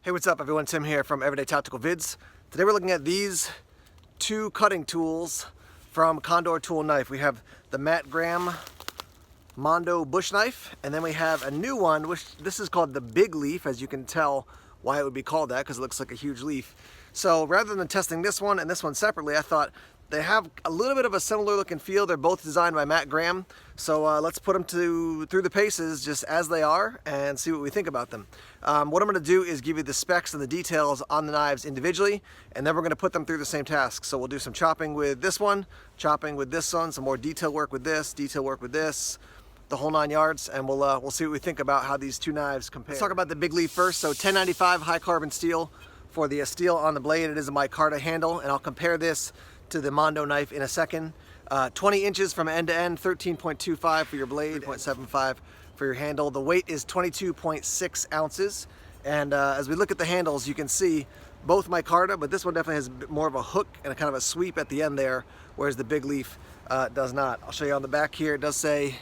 Hey, what's up everyone? Tim here from Everyday Tactical Vids. Today we're looking at these two cutting tools from Condor Tool Knife. We have the Matt Graham Mondo bush knife, and then we have a new one, which this is called the Big Leaf, as you can tell why it would be called that, because it looks like a huge leaf. So rather than testing this one and this one separately, I thought they have a little bit of a similar look and feel. They're both designed by Matt Graham. So let's put them through the paces just as they are and see what we think about them. What I'm going to do is give you the specs and the details on the knives individually, and then we're going to put them through the same task. So we'll do some chopping with this one, chopping with this one, some more detail work with this, the whole 9 yards, and we'll see what we think about how these two knives compare. Let's talk about the Big Leaf first. So 1095 high carbon steel for the steel on the blade. It is a micarta handle, and I'll compare this to the Mondo knife in a second. 20 inches from end to end, 13.25 for your blade, 3.75 for your handle. The weight is 22.6 ounces. And as we look at the handles, you can see both micarta, but this one definitely has more of a hook and a kind of a sweep at the end there, whereas the Big Leaf does not. I'll show you on the back here. It does say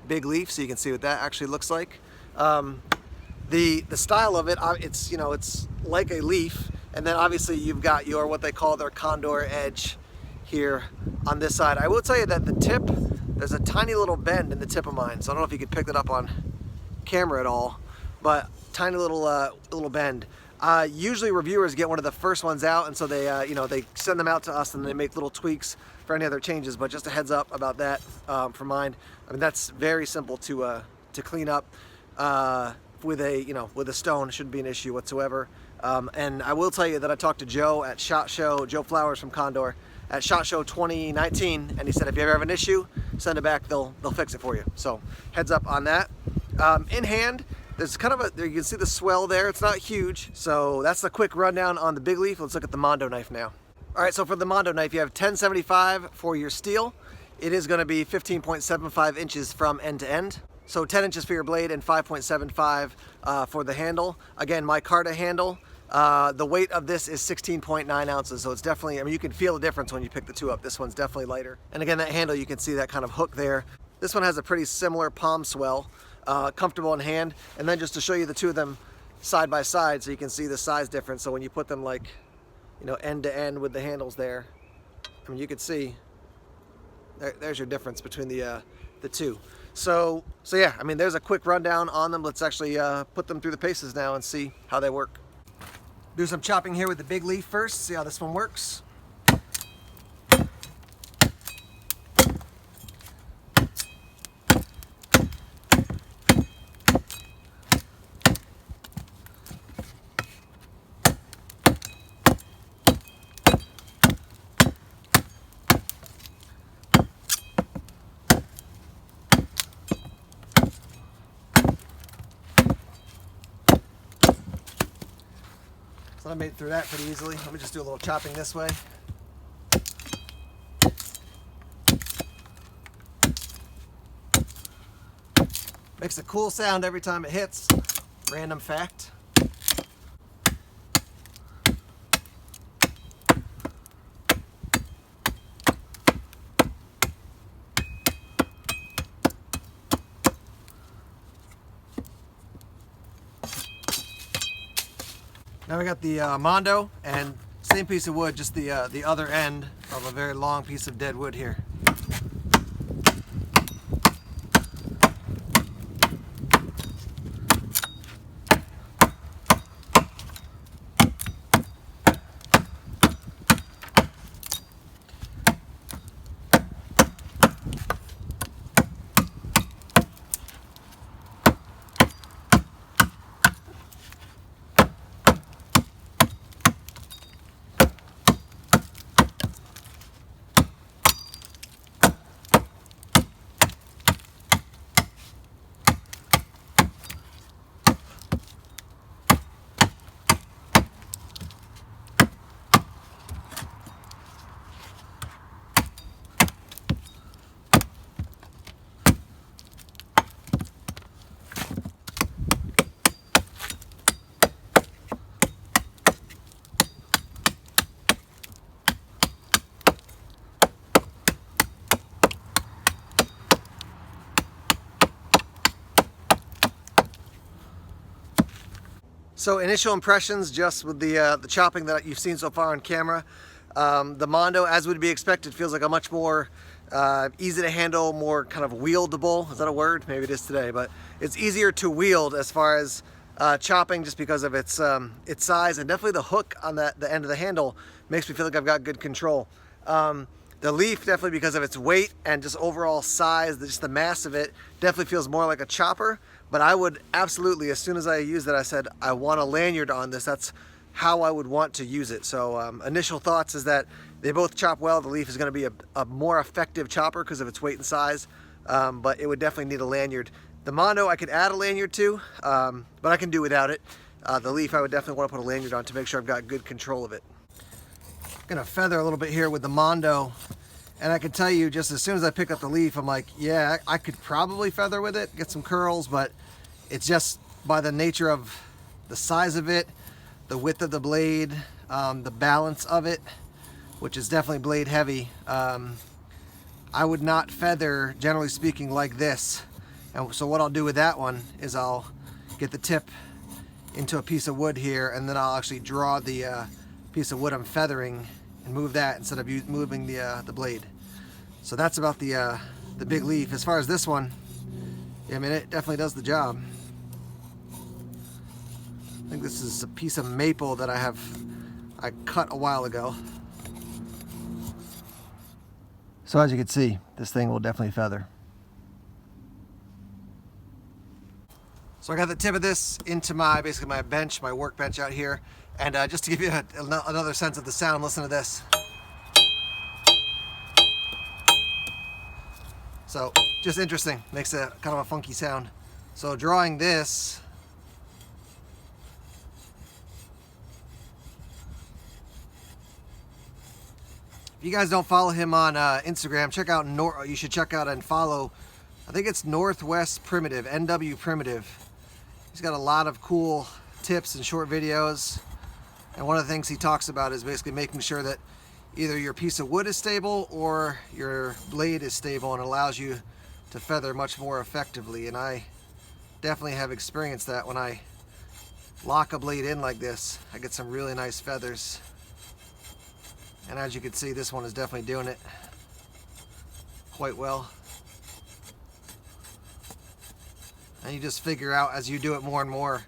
Big Leaf, so you can see what that actually looks like. The style of it, it's like a leaf. And then obviously you've got your, what they call their condor edge here on this side. I will tell you that the tip, there's a tiny little bend in the tip of mine. So I don't know if you could pick that up on camera at all, but tiny little bend. Usually reviewers get one of the first ones out, and so they, they send them out to us and they make little tweaks for any other changes. But just a heads up about that for mine. I mean, that's very simple to clean up with a stone. Shouldn't be an issue whatsoever. And I will tell you that I talked to Joe at SHOT Show, Joe Flowers from Condor, at SHOT Show 2019, and he said if you ever have an issue, send it back, they'll fix it for you. So heads up on that. In hand, there's kind of you can see the swell there. It's not huge. So that's the quick rundown on the Big Leaf. Let's look at the Mondo knife now. All right, so for the Mondo knife, you have 1075 for your steel. It is going to be 15.75 inches from end to end. So 10 inches for your blade and 5.75 for the handle. Again, micarta handle. The weight of this is 16.9 ounces, so it's definitely, you can feel the difference when you pick the two up. This one's definitely lighter. And again, that handle, you can see that kind of hook there. This one has a pretty similar palm swell, comfortable in hand. And then just to show you the two of them side by side, so you can see the size difference. So when you put them end to end with the handles there, you can see, there's your difference between the two. So yeah, there's a quick rundown on them. Let's actually put them through the paces now and see how they work. Do some chopping here with the Big Leaf first, see how this one works. So I made it through that pretty easily. Let me just do a little chopping this way. Makes a cool sound every time it hits. Random fact. Now we got the Mondo, and same piece of wood, just the other end of a very long piece of dead wood here. So initial impressions, just with the chopping that you've seen so far on camera, the Mondo, as would be expected, feels like a much more easy to handle, more kind of wieldable. Is that a word? Maybe it is today, but it's easier to wield as far as chopping, just because of its size, and definitely the hook on the end of the handle makes me feel like I've got good control. The leaf, definitely because of its weight and just overall size, just the mass of it, definitely feels more like a chopper. But I would absolutely, as soon as I used it, I said, I want a lanyard on this. That's how I would want to use it. So initial thoughts is that they both chop well. The leaf is going to be a more effective chopper because of its weight and size, but it would definitely need a lanyard. The Mondo, I could add a lanyard to, but I can do without it. The leaf, I would definitely want to put a lanyard on to make sure I've got good control of it. Gonna feather a little bit here with the Mondo, and I can tell you, just as soon as I pick up the leaf, I'm like, yeah, I could probably feather with it, get some curls, but it's just by the nature of the size of it, the width of the blade, the balance of it, which is definitely blade heavy. I would not feather, generally speaking, like this. And so what I'll do with that one is I'll get the tip into a piece of wood here, and then I'll actually draw the piece of wood I'm feathering and move that instead of moving the blade. So that's about the big leaf. As far as this one, yeah, I mean, it definitely does the job. I think this is a piece of maple that I cut a while ago. So as you can see, this thing will definitely feather. So I got the tip of this into basically my bench, my workbench out here. And just to give you another sense of the sound, listen to this. So just interesting, makes a kind of a funky sound. So drawing this, if you guys don't follow him on Instagram, check out you should check out and follow, I think it's Northwest Primitive, NW Primitive. He's got a lot of cool tips and short videos. And one of the things he talks about is basically making sure that either your piece of wood is stable or your blade is stable, and it allows you to feather much more effectively. And I definitely have experienced that. When I lock a blade in like this, I get some really nice feathers. And as you can see, this one is definitely doing it quite well. And you just figure out as you do it more and more,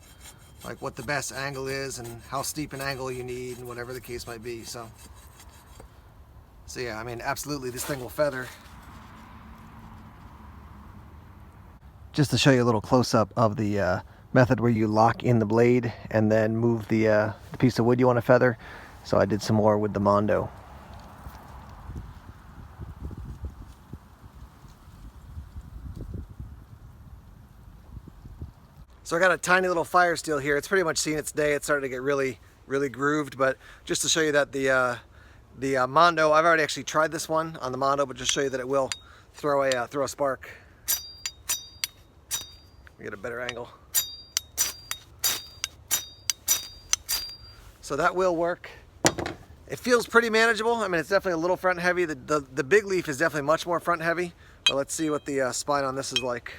like what the best angle is and how steep an angle you need and whatever the case might be. So yeah, I mean, absolutely, this thing will feather. Just to show you a little close-up of the method where you lock in the blade and then move the piece of wood you want to feather. So I did some more with the Mondo. So I got a tiny little fire steel here. It's pretty much seen its day. It's starting to get really, really grooved. But just to show you that the Mondo, I've already actually tried this one on the Mondo, but just show you that it will throw a spark. We get a better angle. So that will work. It feels pretty manageable. I mean, it's definitely a little front heavy. The big leaf is definitely much more front heavy. But let's see what the spine on this is like.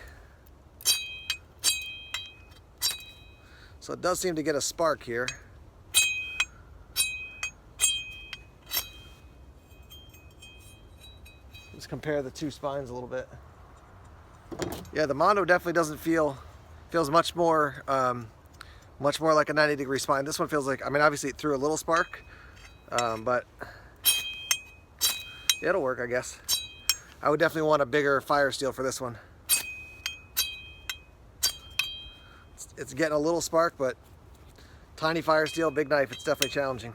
So it does seem to get a spark here. Let's compare the two spines a little bit. Yeah, the Mondo definitely doesn't feels much more like a 90-degree spine. This one feels like, I mean, obviously it threw a little spark, but yeah, it'll work, I guess. I would definitely want a bigger fire steel for this one. It's getting a little spark, but tiny fire steel, big knife, it's definitely challenging.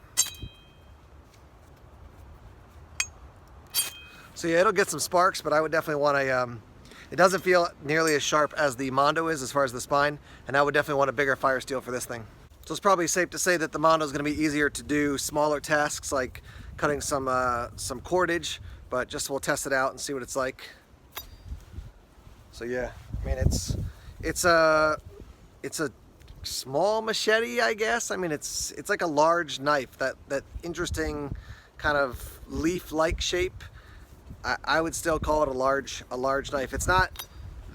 So yeah, it'll get some sparks, but I would definitely want it doesn't feel nearly as sharp as the Mondo is as far as the spine, and I would definitely want a bigger fire steel for this thing. So it's probably safe to say that the Mondo is going to be easier to do smaller tasks like cutting some cordage, but just we'll test it out and see what it's like. So yeah, I mean, it's a small machete, I guess. I mean, it's like a large knife, that interesting kind of leaf-like shape. I would still call it a large knife. It's not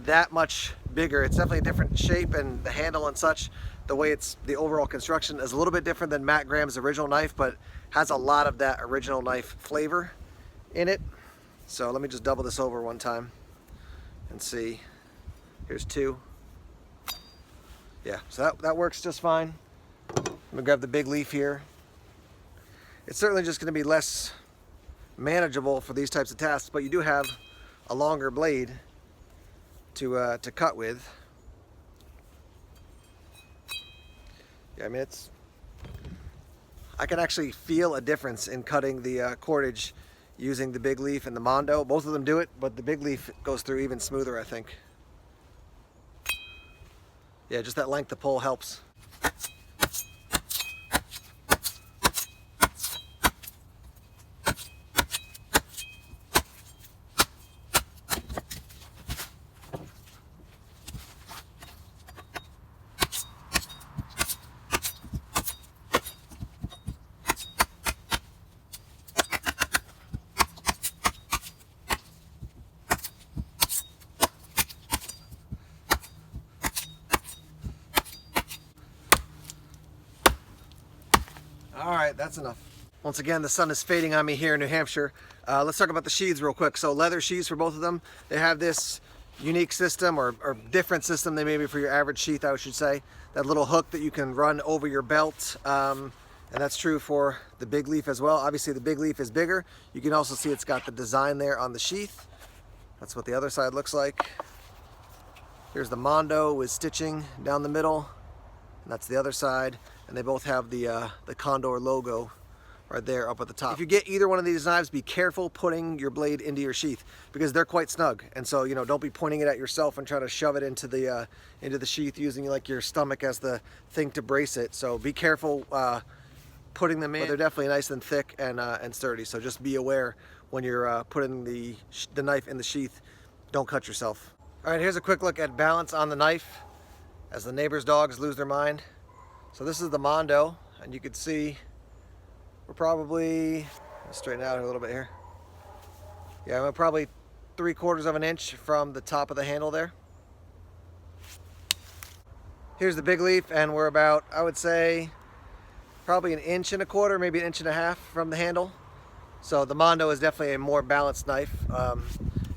that much bigger. It's definitely a different shape and the handle and such, the way the overall construction is a little bit different than Matt Graham's original knife, but has a lot of that original knife flavor in it. So let me just double this over one time and see. Here's two. Yeah, so that works just fine. I'm gonna grab the big leaf here. It's certainly just gonna be less manageable for these types of tasks, but you do have a longer blade to cut with. Yeah, I mean, I can actually feel a difference in cutting the cordage using the big leaf and the Mondo. Both of them do it, but the big leaf goes through even smoother, I think. Yeah, just that length of pull helps. All right, that's enough. Once again, the sun is fading on me here in New Hampshire. Let's talk about the sheaths real quick. So leather sheaths for both of them. They have this unique system or different system than maybe for your average sheath, I should say. That little hook that you can run over your belt. And that's true for the big leaf as well. Obviously the big leaf is bigger. You can also see it's got the design there on the sheath. That's what the other side looks like. Here's the Mondo with stitching down the middle. And that's the other side. And they both have the Condor logo right there up at the top. If you get either one of these knives, be careful putting your blade into your sheath because they're quite snug. And so, you know, don't be pointing it at yourself and trying to shove it into the sheath using like your stomach as the thing to brace it. So be careful putting them in. But they're definitely nice and thick and sturdy. So just be aware when you're putting the knife in the sheath. Don't cut yourself. All right, here's a quick look at balance on the knife as the neighbor's dogs lose their mind. So this is the Mondo, and you can see we're probably, let's straighten out a little bit here. Yeah, we're probably 3/4 of an inch from the top of the handle there. Here's the big leaf, and we're about, I would say, probably 1.25 inches, maybe 1.5 inches from the handle. So the Mondo is definitely a more balanced knife,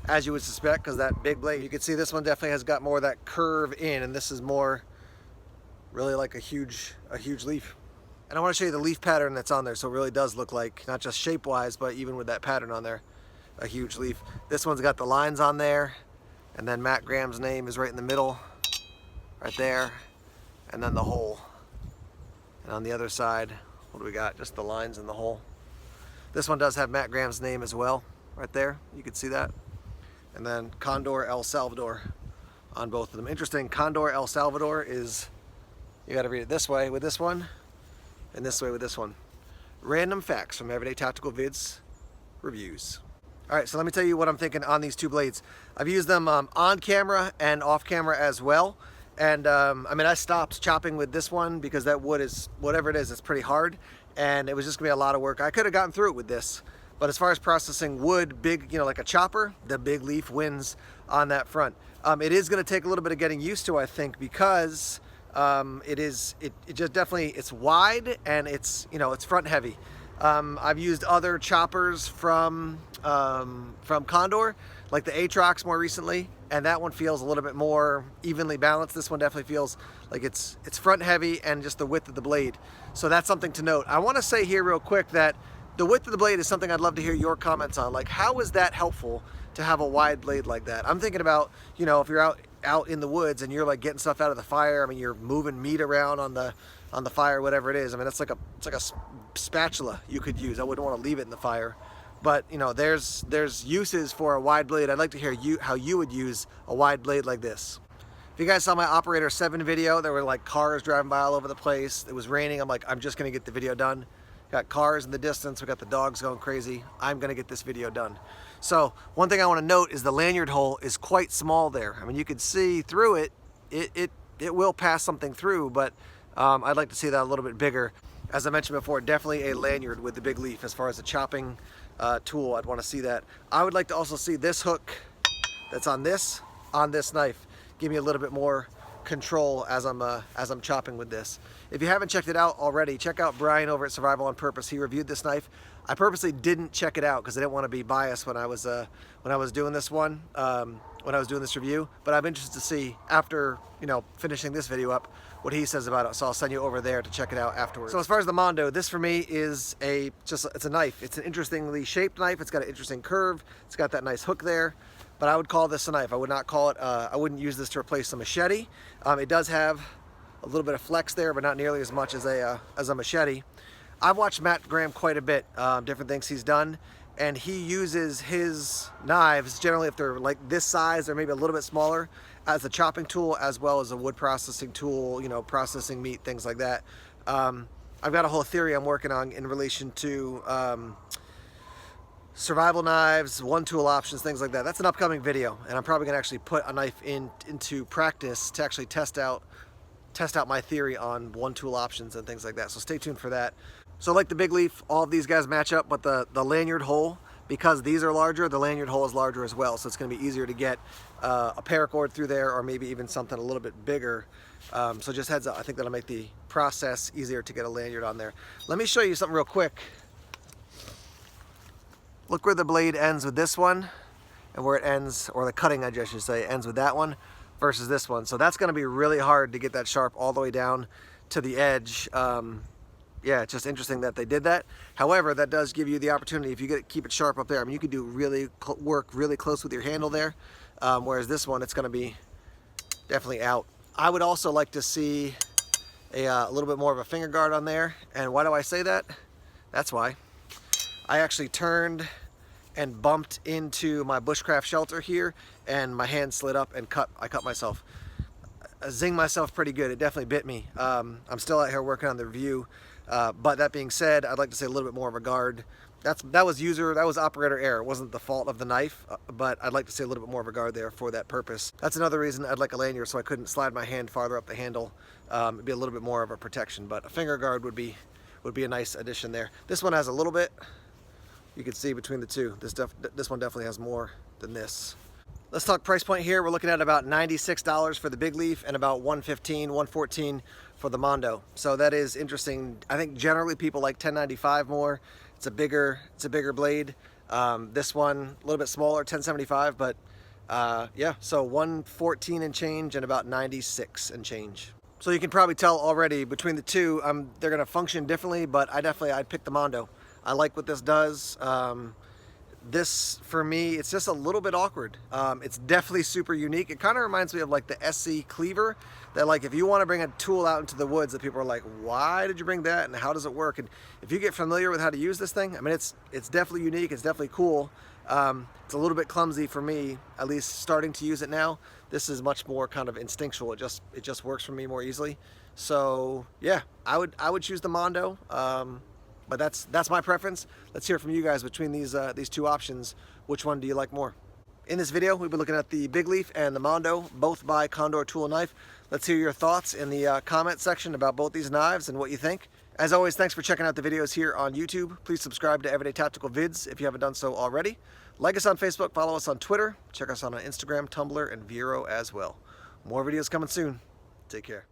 as you would suspect, because that big blade, you can see this one definitely has got more of that curve in, and this is more really like a huge leaf. And I want to show you the leaf pattern that's on there, so it really does look like, not just shape wise, but even with that pattern on there, a huge leaf. This one's got the lines on there, and then Matt Graham's name is right in the middle, right there, and then the hole. And on the other side, what do we got? Just the lines in the hole. This one does have Matt Graham's name as well, right there, you can see that. And then Condor El Salvador on both of them. Interesting, Condor El Salvador is, you got to read it this way with this one, and this way with this one. Random facts from Everyday Tactical Vids Reviews. All right, so let me tell you what I'm thinking on these two blades. I've used them on camera and off camera as well. And I mean, I stopped chopping with this one because that wood is, whatever it is, it's pretty hard. And it was just gonna be a lot of work. I could have gotten through it with this. But as far as processing wood, big, you know, like a chopper, the big leaf wins on that front. It is gonna take a little bit of getting used to, I think, because it just definitely, it's wide and it's, you know, it's front heavy. I've used other choppers from Condor, like the Atrox more recently, and that one feels a little bit more evenly balanced. This one definitely feels like it's front heavy and just the width of the blade. So that's something to note. I want to say here real quick that the width of the blade is something I'd love to hear your comments on. Like, how is that helpful to have a wide blade like that? I'm thinking about, you know, if you're out in the woods and you're like getting stuff out of the fire. I mean, you're moving meat around on the fire, whatever it is. I mean, it's like a spatula you could use. I wouldn't want to leave it in the fire, but you know, there's uses for a wide blade. I'd like to hear how you would use a wide blade like this. If you guys saw my Operator 7 video, there were like cars driving by all over the place. It was raining. I'm like, I'm just gonna get the video done. Got cars in the distance. We got the dogs going crazy. I'm gonna get this video done. So one thing I want to note is the lanyard hole is quite small there. I mean, you could see through it. It will pass something through, but I'd like to see that a little bit bigger. As I mentioned before, definitely a lanyard with the big leaf. As far as a chopping tool, I'd want to see that. I would like to also see this hook that's on this knife. Give me a little bit more control as I'm chopping with this. If you haven't checked it out already, check out Brian over at Survival on Purpose. He reviewed this knife. I purposely didn't check it out because I didn't want to be biased when I was doing this one, when I was doing this review. But I'm interested to see after, you know, finishing this video up what he says about it. So I'll send you over there to check it out afterwards. So as far as the Mondo, this for me is it's a knife. It's an interestingly shaped knife. It's got an interesting curve. It's got that nice hook there. But I would call this a knife. I would not call it, I wouldn't use this to replace a machete. It does have a little bit of flex there, but not nearly as much as a machete. I've watched Matt Graham quite a bit, different things he's done, and he uses his knives, generally if they're like this size or maybe a little bit smaller, as a chopping tool as well as a wood processing tool, you know, processing meat, things like that. I've got a whole theory I'm working on in relation to survival knives, one tool options, things like that. That's an upcoming video, and I'm probably gonna actually put a knife into practice to actually test out my theory on one tool options and things like that. So stay tuned for that. So like the big leaf, all of these guys match up, but the lanyard hole, because these are larger, the lanyard hole is larger as well. So it's gonna be easier to get a paracord through there, or maybe even something a little bit bigger. So just heads up, I think that'll make the process easier to get a lanyard on there. Let me show you something real quick. Look where the blade ends with this one, and where it ends, or the cutting edge I should say, ends with that one versus this one. So that's gonna be really hard to get that sharp all the way down to the edge. Yeah, it's just interesting that they did that. However, that does give you the opportunity, if you keep it sharp up there, I mean, you could do work really close with your handle there, whereas this one, it's gonna be definitely out. I would also like to see a little bit more of a finger guard on there. And why do I say that? That's why. I actually turned and bumped into my Bushcraft shelter here, and my hand slid up and I cut myself. I zinged myself pretty good. It definitely bit me. I'm still out here working on the review. But that being said, I'd like to say a little bit more of a guard. That was operator error. It wasn't the fault of the knife, but I'd like to say a little bit more of a guard there for that purpose. That's another reason I'd like a lanyard, so I couldn't slide my hand farther up the handle. It'd be a little bit more of a protection, but a finger guard would be a nice addition there. This one has a little bit. You can see between the two. This one definitely has more than this. Let's talk price point here. We're looking at about $96 for the big leaf and about $115, $114 for the Mondo. So that is interesting. I think generally people like $10.95 more. It's a bigger blade. This one a little bit smaller, $10.75, but yeah, so $114 and change and about $96 and change. So you can probably tell already between the two, they're gonna function differently, but I'd pick the Mondo. I like what this does. This, for me, it's just a little bit awkward. It's definitely super unique. It kind of reminds me of like the I.C.E. cleaver, that like if you want to bring a tool out into the woods, that people are like, why did you bring that and how does it work? And if you get familiar with how to use this thing, I mean, it's definitely unique. It's definitely cool. It's a little bit clumsy for me, at least starting to use it now. This is much more kind of instinctual. It just works for me more easily. So yeah, I would choose the Mondo. But that's my preference. Let's hear from you guys between these two options. Which one do you like more? In this video, we've been looking at the Big Leaf and the Mondo, both by Condor Tool Knife. Let's hear your thoughts in the comment section about both these knives and what you think. As always, thanks for checking out the videos here on YouTube. Please subscribe to Everyday Tactical Vids if you haven't done so already. Like us on Facebook, follow us on Twitter, check us out on Instagram, Tumblr, and Vero as well. More videos coming soon. Take care.